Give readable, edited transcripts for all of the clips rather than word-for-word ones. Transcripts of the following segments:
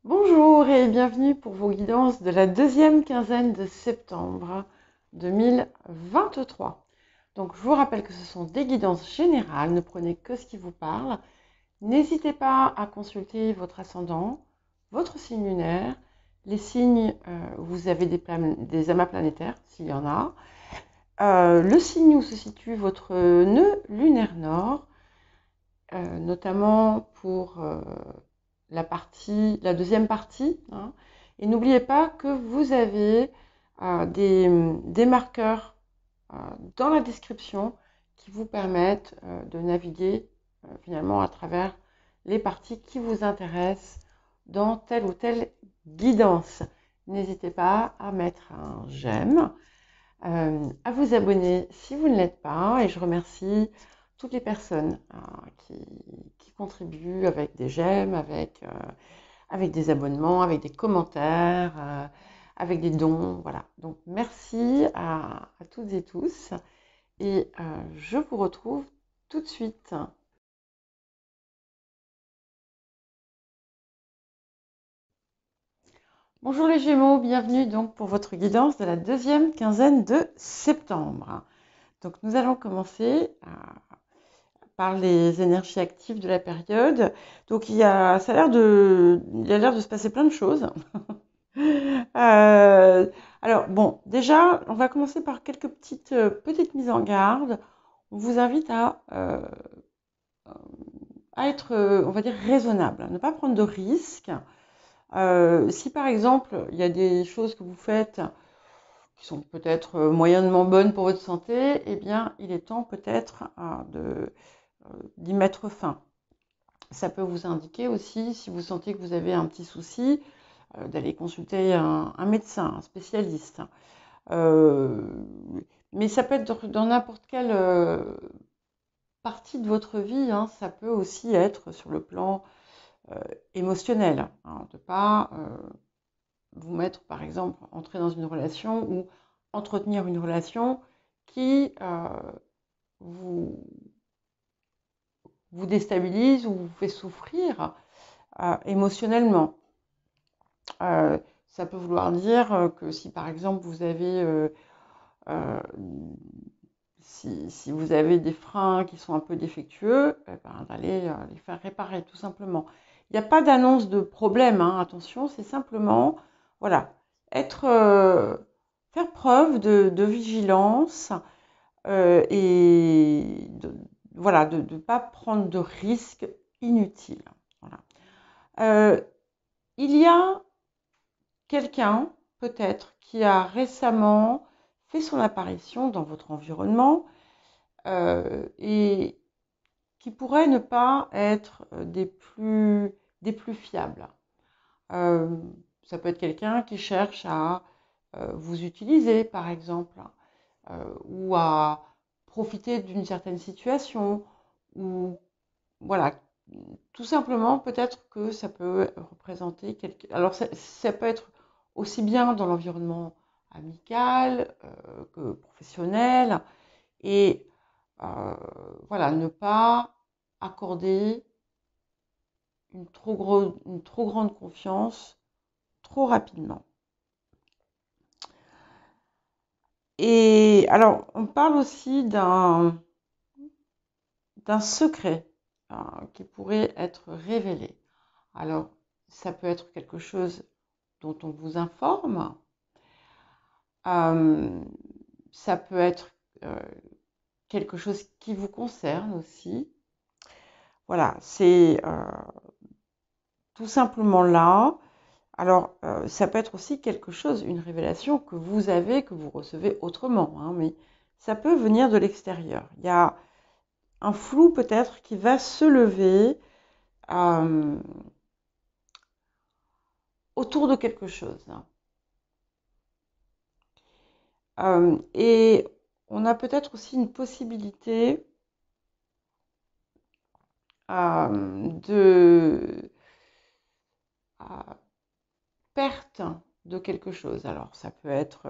Bonjour et bienvenue pour vos guidances de la deuxième quinzaine de septembre 2023. Donc je vous rappelle que ce sont des guidances générales, ne prenez que ce qui vous parle. N'hésitez pas à consulter votre ascendant, votre signe lunaire, les signes où vous avez des amas planétaires, s'il y en a, le signe où se situe votre nœud lunaire nord, notamment pour la deuxième partie, hein. Et n'oubliez pas que vous avez des marqueurs dans la description qui vous permettent de naviguer finalement à travers les parties qui vous intéressent dans telle ou telle guidance. N'hésitez pas à mettre un j'aime, à vous abonner si vous ne l'êtes pas, et je remercie toutes les personnes qui contribuent avec des j'aime, avec des abonnements, avec des commentaires, avec des dons. Voilà. Donc merci à toutes et tous, et je vous retrouve tout de suite. Bonjour les Gémeaux, bienvenue donc pour votre guidance de la deuxième quinzaine de septembre. Donc nous allons commencer par les énergies actives de la période. Donc il a l'air de se passer plein de choses. Alors bon, déjà, on va commencer par quelques petites mises en garde. On vous invite à être, on va dire, raisonnable, à ne pas prendre de risques. Si par exemple, il y a des choses que vous faites qui sont peut-être moyennement bonnes pour votre santé, eh bien, il est temps peut-être d'y mettre fin. Ça peut vous indiquer aussi, si vous sentez que vous avez un petit souci, d'aller consulter un médecin, un spécialiste. Mais ça peut être dans n'importe quelle partie de votre vie, hein. Ça peut aussi être sur le plan émotionnel, hein, de ne pas vous mettre, par exemple, entrer dans une relation ou entretenir une relation qui vous, vous déstabilise ou vous fait souffrir émotionnellement. Ça peut vouloir dire que si par exemple vous avez si vous avez des freins qui sont un peu défectueux, eh ben, d'aller les faire réparer tout simplement. Il n'y a pas d'annonce de problème, hein, attention, c'est simplement voilà, faire preuve de vigilance et voilà, de ne pas prendre de risques inutiles. Voilà. Il y a quelqu'un, peut-être, qui a récemment fait son apparition dans votre environnement et qui pourrait ne pas être des plus fiables. Euh, Ça peut être quelqu'un qui cherche à vous utiliser, par exemple, ou à profiter d'une certaine situation, ou voilà, tout simplement, peut-être que ça peut représenter quelque... Alors, ça peut être aussi bien dans l'environnement amical que professionnel. Et voilà, ne pas accorder une trop grande confiance trop rapidement. Et alors, on parle aussi d'un secret qui pourrait être révélé. Alors, ça peut être quelque chose dont on vous informe. Ça peut être quelque chose qui vous concerne aussi. Voilà, c'est tout simplement là. Alors, ça peut être aussi quelque chose, une révélation que vous avez, que vous recevez autrement, hein, mais ça peut venir de l'extérieur. Il y a un flou peut-être qui va se lever autour de quelque chose, hein. Et on a peut-être aussi une possibilité de perte de quelque chose. Alors, ça peut être...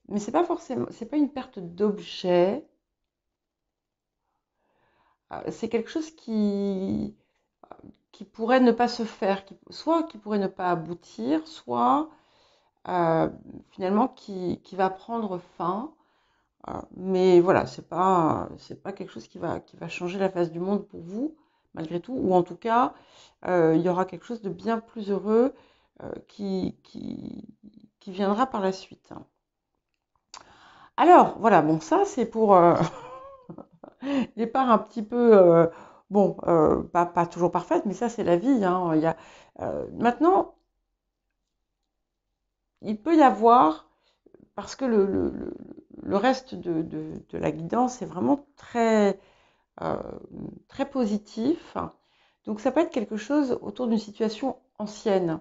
mais c'est pas forcément... C'est pas une perte d'objet. C'est quelque chose qui pourrait ne pas se faire, soit qui pourrait ne pas aboutir, soit finalement qui va prendre fin. Mais voilà, c'est pas quelque chose qui va changer la face du monde pour vous, malgré tout, ou en tout cas, il y aura quelque chose de bien plus heureux qui viendra par la suite. Alors, voilà, bon, ça c'est pour les parts un petit peu, bon, pas toujours parfaites, mais ça c'est la vie, hein. Maintenant, il peut y avoir, parce que le reste de la guidance est vraiment euh, très positif. Donc ça peut être quelque chose autour d'une situation ancienne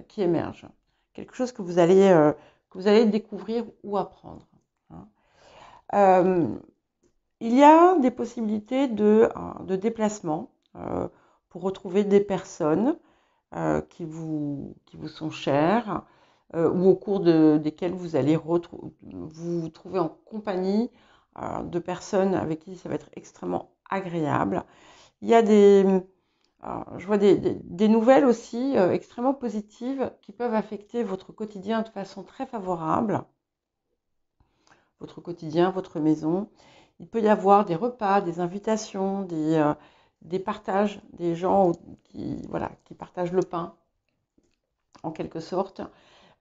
qui émerge, quelque chose que vous allez découvrir ou apprendre, hein. Euh, il y a des possibilités de déplacement pour retrouver des personnes qui vous sont chères ou au cours desquelles vous allez vous trouver en compagnie de personnes avec qui ça va être extrêmement agréable. Il y a je vois des nouvelles aussi extrêmement positives qui peuvent affecter votre quotidien de façon très favorable, votre quotidien, votre maison. Il peut y avoir des repas, des invitations, des partages, des gens qui partagent le pain, en quelque sorte.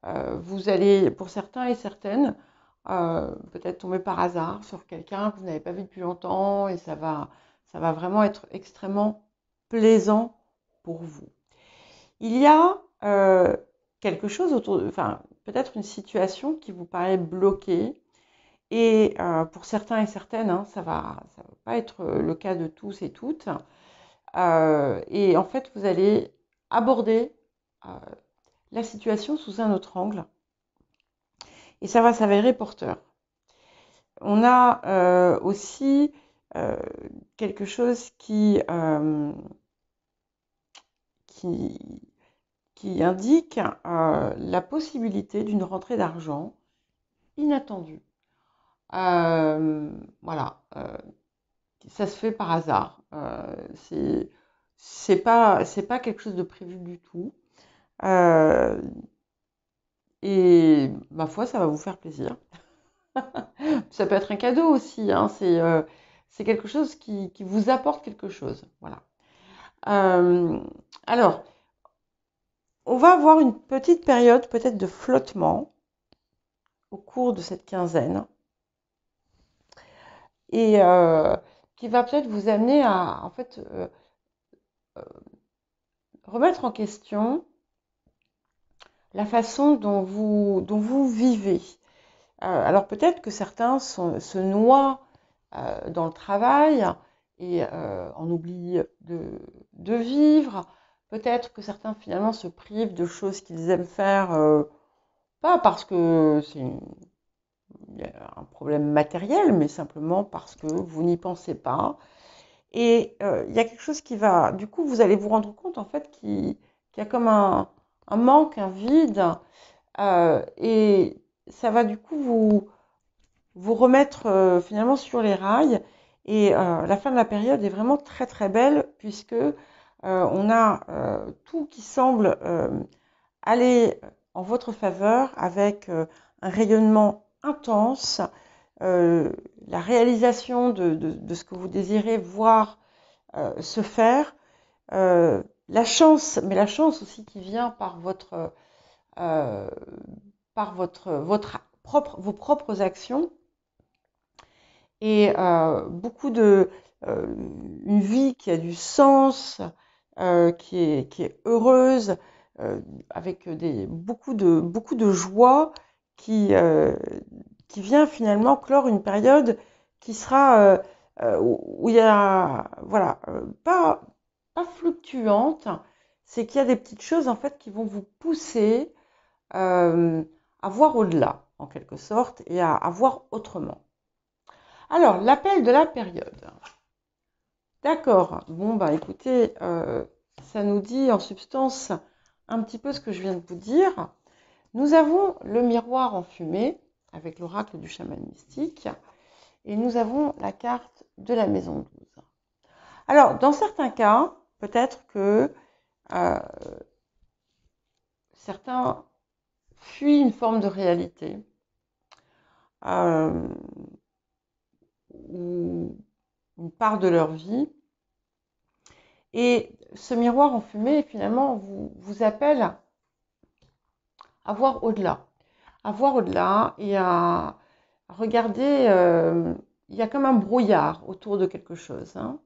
Vous allez, pour certains et certaines, peut-être tomber par hasard sur quelqu'un que vous n'avez pas vu depuis longtemps et ça va vraiment être extrêmement plaisant pour vous. Il y a quelque chose enfin, peut-être une situation qui vous paraît bloquée et pour certains et certaines, hein, ça va pas être le cas de tous et toutes. Et en fait, vous allez aborder la situation sous un autre angle et ça va s'avérer porteur. On a aussi quelque chose qui indique la possibilité d'une rentrée d'argent inattendue. Voilà, ça se fait par hasard. C'est pas quelque chose de prévu du tout. Et ma foi, ça va vous faire plaisir. Ça peut être un cadeau aussi, hein. C'est quelque chose qui vous apporte quelque chose. Voilà. Alors, on va avoir une petite période peut-être de flottement au cours de cette quinzaine et qui va peut-être vous amener à en fait remettre en question la façon dont vous vivez. Alors peut-être que certains se noient dans le travail et en oublient de vivre. Peut-être que certains finalement se privent de choses qu'ils aiment faire, pas parce que il y a un problème matériel, mais simplement parce que vous n'y pensez pas. Et il y a quelque chose qui va, du coup, vous allez vous rendre compte en fait qu'il y a comme un manque, un vide, et ça va du coup vous remettre finalement sur les rails. Et la fin de la période est vraiment très très belle puisque on a tout qui semble aller en votre faveur avec un rayonnement intense, la réalisation de ce que vous désirez voir se faire, la chance, mais la chance aussi qui vient par vos propres actions et une vie qui a du sens, qui est heureuse, avec beaucoup de joie qui vient finalement clore une période qui sera où il y a voilà pas fluctuante, c'est qu'il y a des petites choses en fait qui vont vous pousser à voir au-delà en quelque sorte et à voir autrement. Alors, l'appel de la période. D'accord. Bon, bah écoutez, ça nous dit en substance un petit peu ce que je viens de vous dire. Nous avons le miroir en fumée avec l'oracle du chaman mystique et nous avons la carte de la maison 12. Alors, dans certains cas, peut-être que euh, certains fuient une forme de réalité euh, ou une part de leur vie. Et ce miroir en fumée, finalement, vous appelle à voir au-delà. À voir au-delà et à regarder. Il y a comme un brouillard autour de quelque chose. Hein.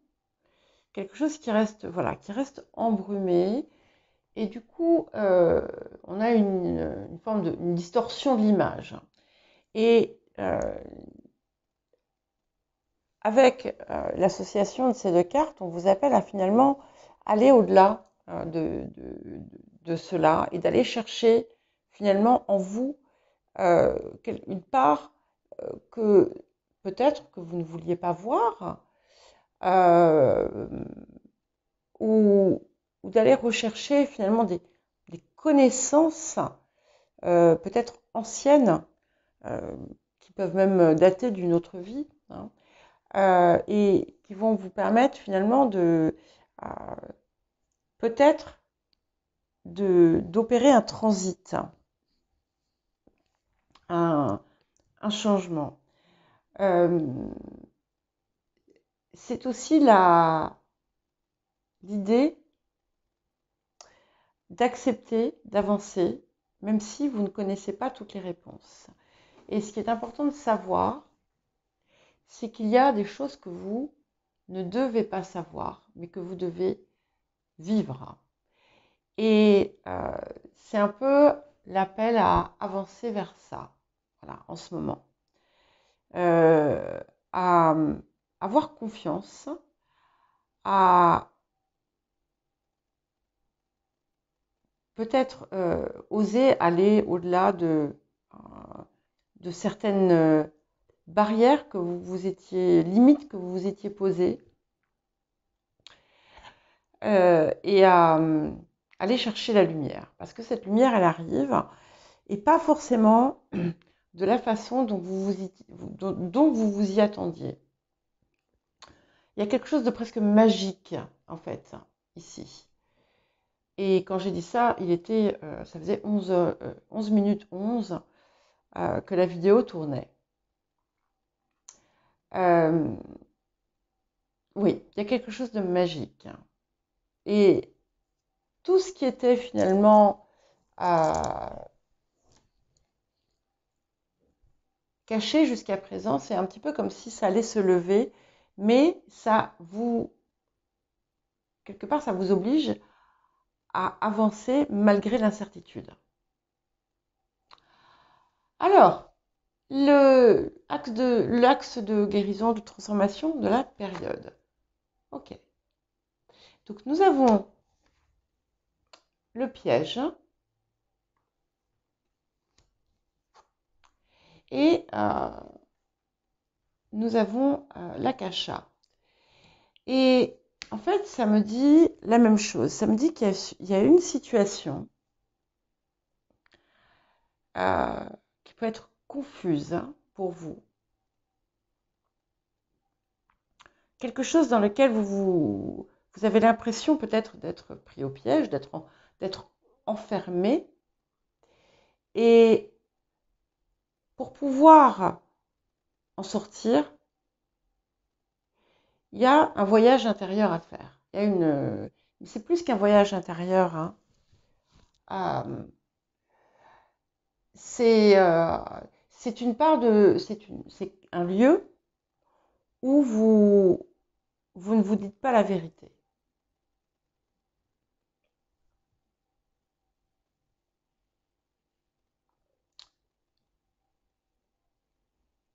Quelque chose qui reste, voilà, qui reste embrumé. Et du coup, on a une forme de une distorsion de l'image. Et avec l'association de ces deux cartes, on vous appelle à finalement aller au-delà de cela et d'aller chercher finalement en vous une part que peut-être que vous ne vouliez pas voir euh, ou, ou d'aller rechercher finalement des connaissances peut-être anciennes euh, qui peuvent même dater d'une autre vie. Hein, et qui vont vous permettre finalement de peut-être d'opérer un transit, un, un changement. Euh, c'est aussi l'idée d'accepter, d'avancer, même si vous ne connaissez pas toutes les réponses. Et ce qui est important de savoir, c'est qu'il y a des choses que vous ne devez pas savoir, mais que vous devez vivre. Et c'est un peu l'appel à avancer vers ça, voilà, en ce moment. À avoir confiance, à peut-être oser aller au-delà de certaines barrières que vous vous étiez, limites que vous vous étiez posées, et à aller chercher la lumière. Parce que cette lumière, elle arrive, et pas forcément de la façon dont dont vous vous y attendiez. Il y a quelque chose de presque magique, en fait, ici. Et quand j'ai dit ça, ça faisait 11 minutes 11 que la vidéo tournait. Euh, oui, il y a quelque chose de magique. Et tout ce qui était finalement caché jusqu'à présent, c'est un petit peu comme si ça allait se lever, mais quelque part, ça vous oblige à avancer malgré l'incertitude. Alors, l'axe de guérison, de transformation de la période. Ok. Donc, nous avons le piège et nous avons l'akasha. Et en fait, ça me dit la même chose. Ça me dit qu'il y a une situation qui peut être confuse pour vous. Quelque chose dans lequel vous avez l'impression peut-être d'être pris au piège, d'être enfermé. Et pour pouvoir en sortir, il y a un voyage intérieur à faire. C'est plus qu'un voyage intérieur. Hein. C'est une part c'est un lieu où vous ne vous dites pas la vérité.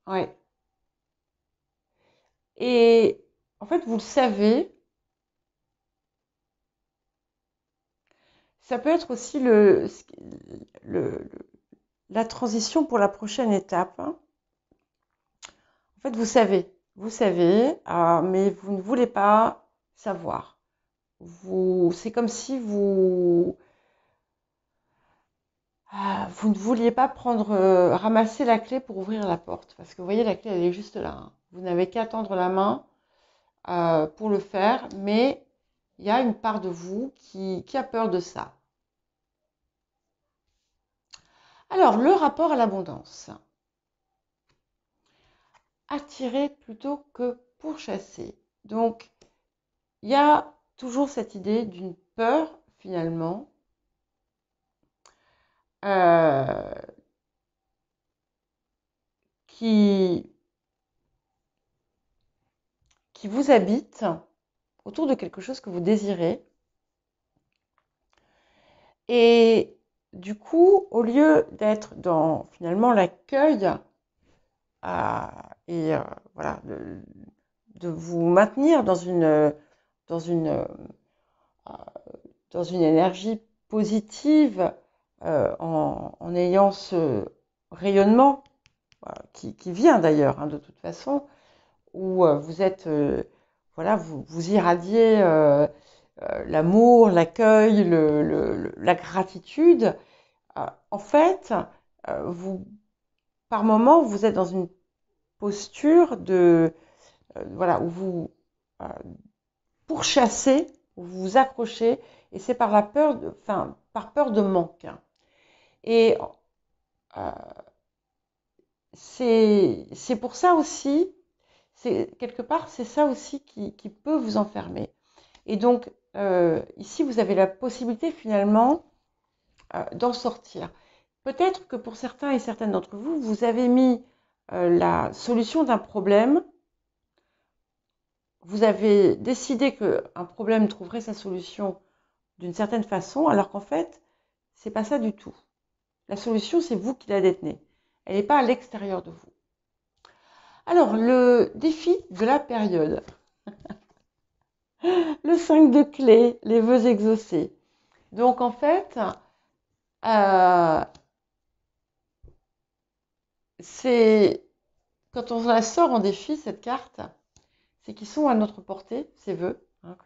Ouais. Et en fait, vous le savez, ça peut être aussi le- la transition pour la prochaine étape. Hein. En fait, vous savez, mais vous ne voulez pas savoir. C'est comme si vous ne vouliez pas ramasser la clé pour ouvrir la porte. Parce que vous voyez, la clé, elle est juste là. Hein. Vous n'avez qu'à tendre la main pour le faire, mais il y a une part de vous qui a peur de ça. Alors, le rapport à l'abondance. Attirer plutôt que pourchasser. Donc, il y a toujours cette idée d'une peur, finalement, qui vous habite autour de quelque chose que vous désirez. Et du coup, au lieu d'être dans finalement l'accueil et voilà, de vous maintenir dans une énergie positive en ayant ce rayonnement qui vient d'ailleurs de toute façon, où vous êtes, voilà, vous irradiez l'amour, l'accueil, la gratitude. En fait, par moment, vous êtes dans une posture voilà, où vous pourchassez, où vous vous accrochez, et c'est par par peur de manque. Et c'est pour ça aussi, quelque part, c'est ça aussi qui peut vous enfermer. Et donc, ici, vous avez la possibilité finalement d'en sortir. Peut-être que pour certains et certaines d'entre vous, vous avez mis la solution d'un problème, vous avez décidé qu'un problème trouverait sa solution d'une certaine façon, alors qu'en fait, c'est pas ça du tout. La solution, c'est vous qui la détenez. Elle n'est pas à l'extérieur de vous. Alors, le défi de la période. Le 5 de clés, les vœux exaucés. Donc, en fait, c'est quand on la sort en défi, cette carte, c'est qu'ils sont à notre portée, ces vœux, hein,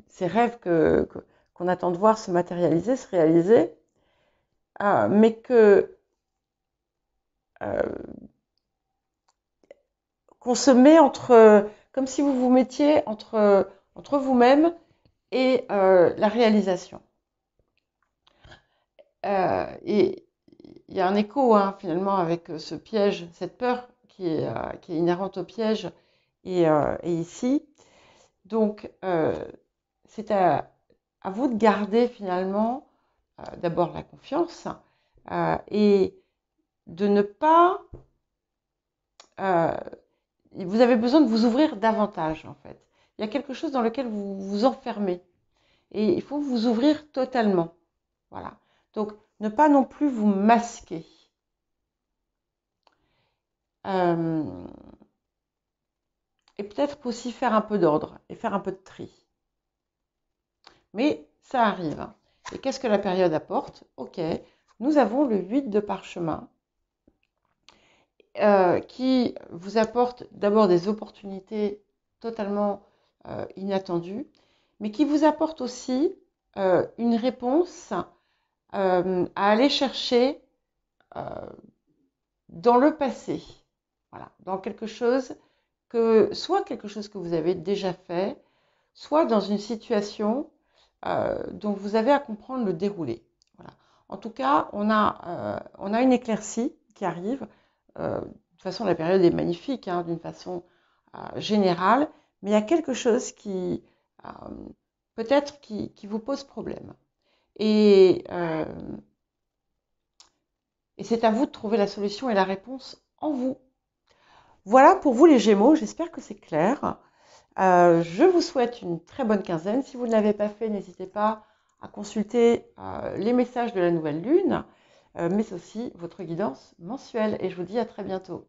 ces rêves qu'on attend de voir se matérialiser, se réaliser, mais qu'on se met comme si vous vous mettiez entre vous-même et la réalisation. Et il y a un écho finalement avec ce piège, cette peur qui est inhérente au piège et ici. Donc, c'est à vous de garder finalement d'abord la confiance et de ne pas... vous avez besoin de vous ouvrir davantage en fait. Il y a quelque chose dans lequel vous vous enfermez et il faut vous ouvrir totalement. Voilà. Donc, ne pas non plus vous masquer. Et peut-être aussi faire un peu d'ordre et faire un peu de tri. Mais ça arrive. Et qu'est-ce que la période apporte? Ok, nous avons le 8 de parchemin qui vous apporte d'abord des opportunités totalement inattendues, mais qui vous apporte aussi une réponse à aller chercher dans le passé. Voilà, dans quelque chose soit quelque chose que vous avez déjà fait, soit dans une situation dont vous avez à comprendre le déroulé. Voilà. En tout cas, on a une éclaircie qui arrive. De toute façon, la période est magnifique, d'une façon générale, mais il y a quelque chose qui peut-être qui vous pose problème. Et c'est à vous de trouver la solution et la réponse en vous. Voilà pour vous les Gémeaux, j'espère que c'est clair. Je vous souhaite une très bonne quinzaine. Si vous ne l'avez pas fait, n'hésitez pas à consulter les messages de la nouvelle lune, mais aussi votre guidance mensuelle. Et je vous dis à très bientôt.